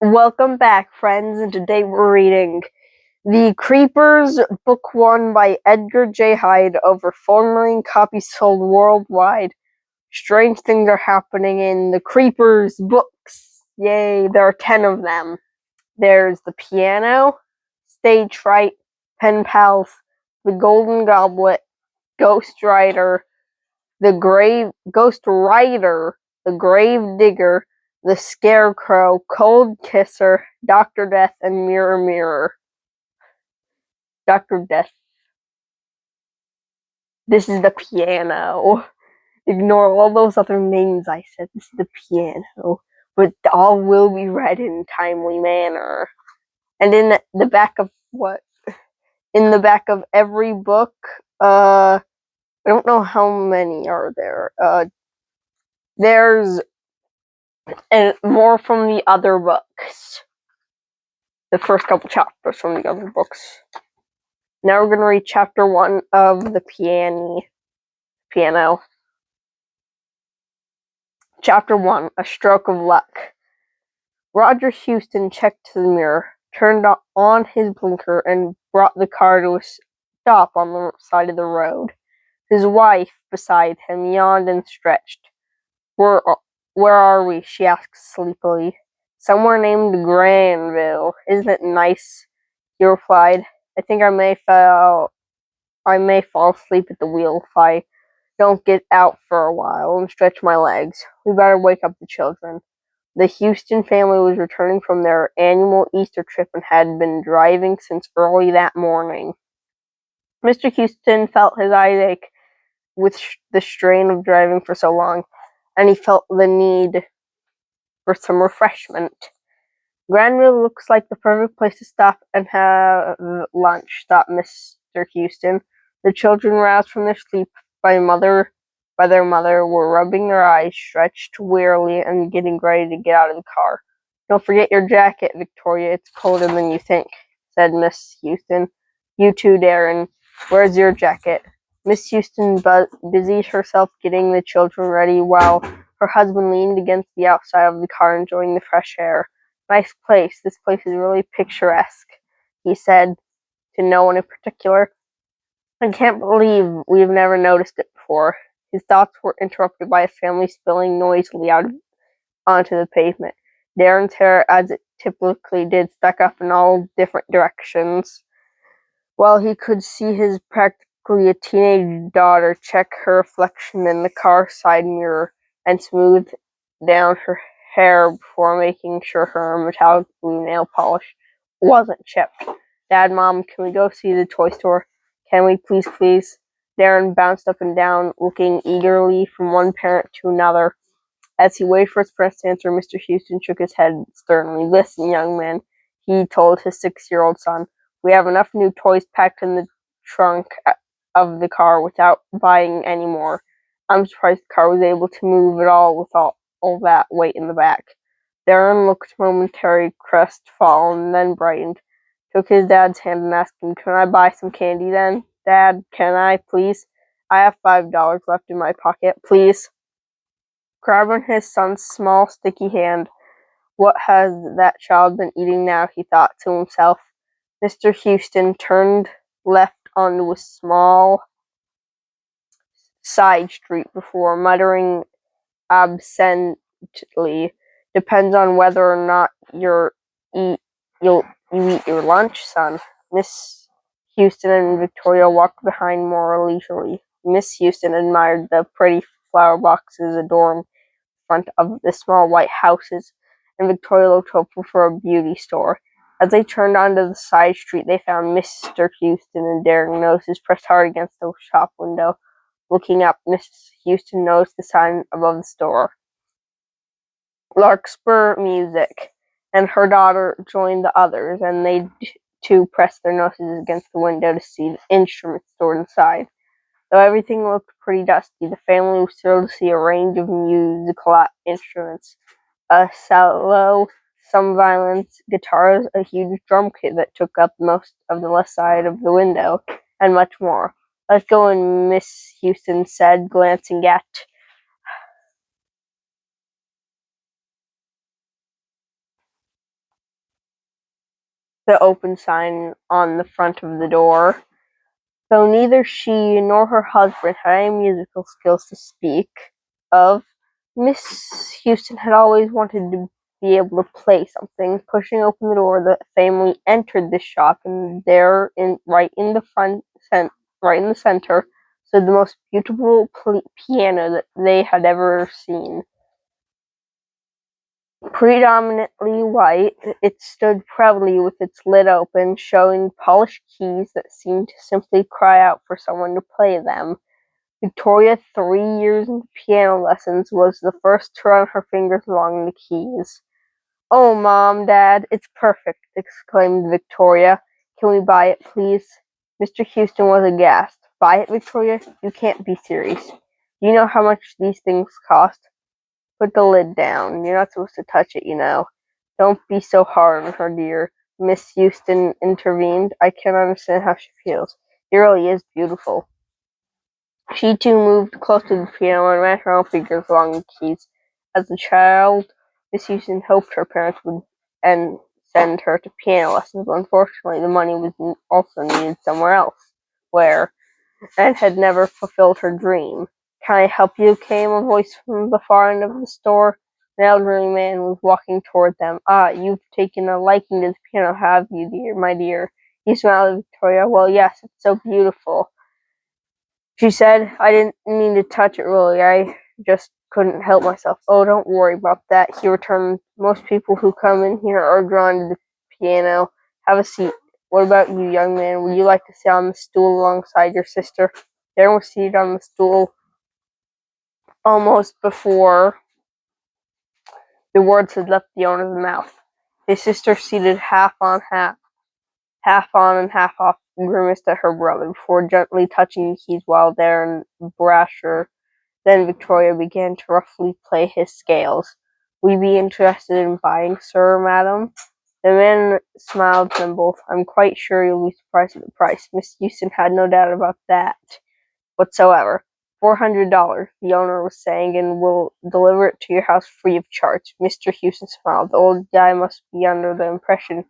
Welcome back, friends, and today we're reading The Creepers, Book 1 by Edgar J. Hyde, over 4 million copies sold worldwide. Strange things are happening in The Creepers books. Yay, there are 10 of them. There's the piano, stage fright, pen pals, the golden goblet, ghost rider, the grave digger, the Scarecrow, Cold Kisser, Dr. Death, and Mirror Mirror. Dr. Death. This is the piano. Ignore all those other names I said. This is the piano. But all will be read in timely manner. And in the back of what? In the back of every book, I don't know how many are there. There's more from the other books. The first couple chapters from the other books. Now we're going to read chapter 1 of the piano. Chapter 1, A Stroke of Luck. Roger Houston checked the mirror, turned on his blinker, and brought the car to a stop on the side of the road. His wife, beside him, yawned and stretched. Where are we? She asked sleepily. Somewhere named Granville. Isn't it nice? He replied. I think I may fall asleep at the wheel if I don't get out for a while and stretch my legs. We better wake up the children. The Houston family was returning from their annual Easter trip and had been driving since early that morning. Mr. Houston felt his eyes ache with the strain of driving for so long, and he felt the need for some refreshment. Granville looks like the perfect place to stop and have lunch, thought Mr. Houston. The children, roused from their sleep by their mother, were rubbing their eyes, stretched wearily, and getting ready to get out of the car. Don't forget your jacket, Victoria. It's colder than you think, said Miss Houston. You too, Darren. Where's your jacket? Miss Houston busied herself getting the children ready while her husband leaned against the outside of the car, enjoying the fresh air. Nice place. This place is really picturesque, he said to no one in particular. I can't believe we've never noticed it before. His thoughts were interrupted by a family spilling noisily out onto the pavement. Darren's hair, as it typically did, stuck up in all different directions, while he could see his practically a teenage daughter check her reflection in the car side mirror and smooth down her hair before making sure her metallic blue nail polish wasn't chipped. Dad, Mom, can we go see the toy store? Can we please? Darren bounced up and down, looking eagerly from one parent to another. As he waited for his parents to answer, Mr. Houston shook his head sternly. Listen, young man, he told his 6-year-old son. We have enough new toys packed in the trunk of the car without buying any more. I'm surprised the car was able to move at all with all that weight in the back. Darren looked momentarily crestfallen, then brightened, took his dad's hand and asked him, Can I buy some candy then? Dad, can I, please? I have $5 left in my pocket, please. Grabbing his son's small, sticky hand, what has that child been eating now, he thought to himself. Mr. Houston turned left onto a small side street before muttering absently, Depends on whether or not you eat your lunch, son. Miss Houston and Victoria walked behind more leisurely. Miss Houston admired the pretty flower boxes adorned front of the small white houses, and Victoria looked hopeful for a beauty store. As they turned onto the side street, they found Mr. Houston and Darren noses pressed hard against the shop window. Looking up, Miss Houston noticed the sign above the store. Larkspur Music, and her daughter joined the others, and they too pressed their noses against the window to see the instruments stored inside. Though everything looked pretty dusty, the family was thrilled to see a range of musical instruments. A cello, some violins, guitars, a huge drum kit that took up most of the left side of the window, and much more. Let's go in, Miss Houston said, glancing at the open sign on the front of the door. Though neither she nor her husband had any musical skills to speak of, Miss Houston had always wanted to be able to play something. Pushing open the door, the family entered the shop, and there, right in the center, stood the most beautiful piano that they had ever seen. Predominantly white, it stood proudly with its lid open, showing polished keys that seemed to simply cry out for someone to play them. Victoria, 3 years into piano lessons, was the first to run her fingers along the keys. "Oh, Mom, Dad, it's perfect," exclaimed Victoria. "Can we buy it, please?" Mr. Houston was aghast. "Buy it, Victoria? You can't be serious. Do you know how much these things cost? Put the lid down. You're not supposed to touch it, you know." "Don't be so hard on her, dear," Miss Houston intervened. "I can't understand how she feels. It really is beautiful." She too moved close to the piano and ran her own fingers along the keys. As a child, Miss Houston hoped her parents would send her to piano lessons, but unfortunately the money was also needed somewhere else, where, and had never fulfilled her dream. "Can I help you?" came a voice from the far end of the store. An elderly man was walking toward them. "Ah, you've taken a liking to the piano, have you, my dear?" He smiled at Victoria. "Well, yes, it's so beautiful," she said. "I didn't mean to touch it, really. I just couldn't help myself." "Oh, don't worry about that," he returned. "Most people who come in here are drawn to the piano. Have a seat. What about you, young man? Would you like to sit on the stool alongside your sister?" Darren was seated on the stool almost before the words had left the owner's mouth. His sister, seated half on and half off, grimaced at her brother before gently touching the keys while Darren Brasher. Then Victoria began to roughly play his scales. "Would you be interested in buying, sir, madam?" The man smiled at them both. "I'm quite sure you'll be surprised at the price." Miss Houston had no doubt about that whatsoever. $400, the owner was saying, "and we'll deliver it to your house free of charge." Mr. Houston smiled. "The old guy must be under the impression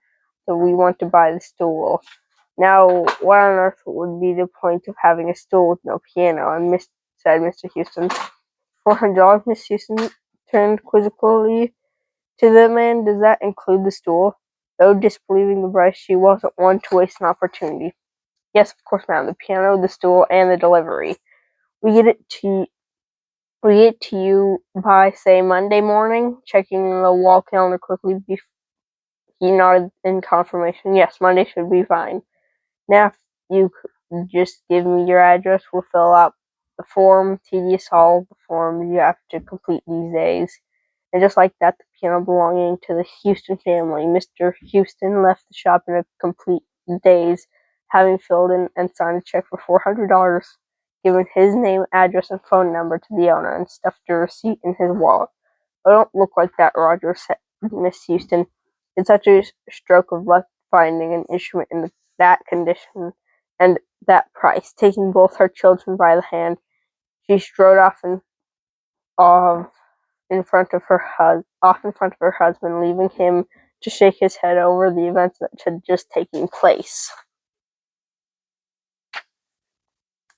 that we want to buy the stool. Now, what on earth would be the point of having a stool with no piano?" said Mr. Houston. $400, Miss Houston turned quizzically to the man. "Does that include the stool?" Though disbelieving the price, she wasn't one to waste an opportunity. "Yes, of course, ma'am. The piano, the stool, and the delivery. We get it to you by, say, Monday morning." Checking the wall calendar quickly, he nodded in confirmation. "Yes, Monday should be fine. Now, if you could just give me your address, we'll fill out the form. Tedious all the forms you have to complete these days." And just like that, the piano belonging to the Houston family, Mr. Houston, left the shop in a complete daze, having filled in and signed a check for $400, given his name, address, and phone number to the owner, and stuffed a receipt in his wallet. "Oh, don't look like that, Roger," said Miss Houston. "It's such a stroke of luck finding an instrument in that condition and that price." Taking both her children by the hand, she strode off in front of her husband, leaving him to shake his head over the events that had just taken place.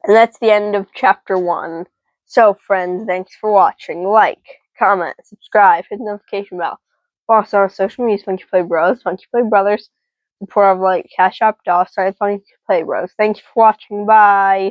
And that's the end of chapter 1. So, friends, thanks for watching. Like, comment, subscribe, hit the notification bell. Follow us on social media, funkyplaybrothers, support of like cashapp, $, Funky Play Bros. Thanks for watching. Bye.